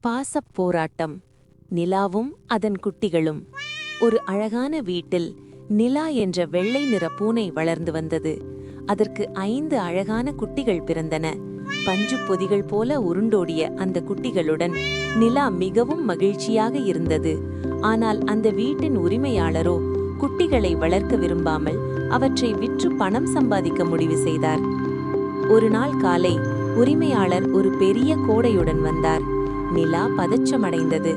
பாசப் போராட்டம். நிலாவும் அதன் குட்டிகளும். ஒரு அழகான வீட்டில் நிலா என்ற வெள்ளை நிற பூனை வளர்ந்து வந்தது. அதற்கு 5 அழகான குட்டிகள் பிறந்தன. பஞ்சு பொதிகள் போல உருண்டோடிய அந்த குட்டிகளுடன் நிலா மிகவும் மகிழ்ச்சியாக இருந்தது. ஆனால் அந்த வீட்டின் உரிமையாளரோ குட்டிகளை வளர்க்க விரும்பாமல் அவற்றை விற்று பணம் சம்பாதிக்க முடிவு செய்தார். ஒரு நாள் காலை உரிமையாளர் ஒரு பெரிய கோடையுடன் வந்தார். நிலா பதற்றமடைந்தது.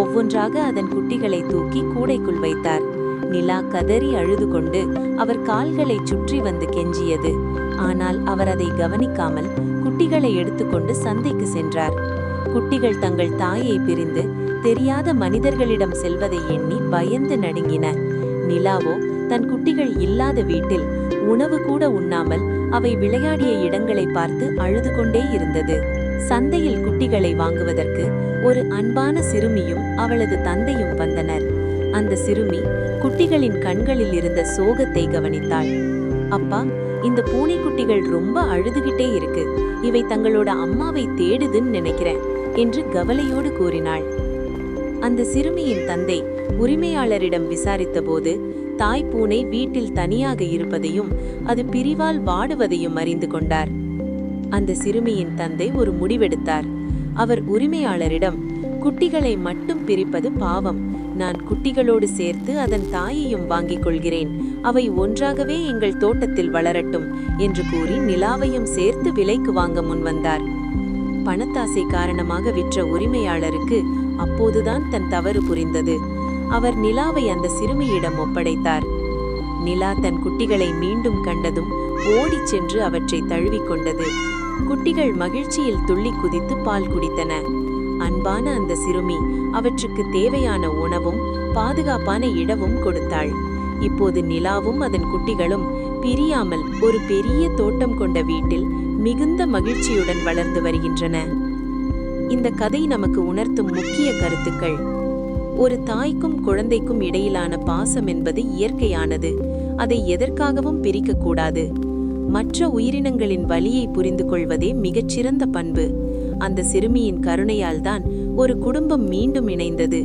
ஒவ்வொன்றாக அதன் குட்டிகளை தூக்கி கூடைக்குள் வைத்தார். நிலா கதறி அழுது கொண்டு அவர் கால்களை சுற்றி வந்து கெஞ்சியது. ஆனால் அவர் அதை கவனிக்காமல் குட்டிகளை எடுத்துக்கொண்டு சந்தைக்கு சென்றார். குட்டிகள் தங்கள் தாயை பிரிந்து தெரியாத மனிதர்களிடம் செல்வதை எண்ணி பயந்து நடுங்கின. நிலாவோ தன் குட்டிகள் இல்லாத வீட்டில் உணவு கூட உண்ணாமல் அவை விளையாடிய இடங்களை பார்த்து அழுது கொண்டே இருந்தது. சந்தையில் குட்டிகளை வாங்குவதற்கு ஒரு அன்பான சிறுமியும் அவளது தந்தையும் வந்தனர். அந்த சிறுமி குட்டிகளின் கண்களில் இருந்த சோகத்தை கவனித்தாள். அப்பா, இந்த பூனைக்குட்டிகள் ரொம்ப அழுதுகிட்டே இருக்கு. இவை தங்களோட அம்மாவை தேடுதுன்னு நினைக்கிறேன் என்று கவலையோடு கூறினாள். அந்த சிறுமியின் தந்தை உரிமையாளரிடம் விசாரித்தபோது தாய் பூனை வீட்டில் தனியாக இருப்பதையும் அது பிரிவால் வாடுவதையும் அறிந்து கொண்டார். அந்த சிறுமியின் தந்தை ஒரு முடிவெடுத்தார். அவர் உரிமையாளரிடம், குட்டிகளை மட்டும் பிரிப்பது பாவம். நான் குட்டிகளோடு சேர்த்து அதன் தாயையும் வாங்கிக் கொள்கிறேன். அவை ஒன்றாகவே எங்கள் தோட்டத்தில் வளரட்டும் என்று கூறி நிலாவையும் சேர்த்து விலைக்கு வாங்க முன்வந்தார். பணத்தாசை காரணமாக விற்ற உரிமையாளருக்கு அப்போதுதான் தன் தவறு புரிந்தது. அவர் நிலாவை அந்த சிறுமியிடம் ஒப்படைத்தார். நிலா தன் குட்டிகளை மீண்டும் கண்டதும் ஓடிச் சென்று அவற்றை தழுவிக்கொண்டது. குட்டிகள் மகிழ்ச்சியில் துள்ளி குதித்து பால் குடித்தன. அன்பான அந்த சிறுமி அவற்றுக்கு தேவையான உணவும் பாதுகாப்பான இடமும் கொடுத்தாள். இப்போது நிலாவும் அதன் குட்டிகளும் பிரியாமல் ஒரு பெரிய தோட்டம் கொண்ட வீட்டில் மிகுந்த மகிழ்ச்சியுடன் வளர்ந்து வருகின்றன. இந்த கதை நமக்கு உணர்த்தும் முக்கிய கருத்துக்கள்: ஒரு தாய்க்கும் குழந்தைக்கும் இடையிலான பாசம் என்பது இயற்கையானது. அதை எதற்காகவும் பிரிக்கக்கூடாது. மற்ற உயிரினங்களின் வலியை புரிந்து கொள்வதே மிகச்சிறந்த பண்பு. அந்த சிறுமியின் கருணையால்தான் ஒரு குடும்பம் மீண்டும் இணைந்தது.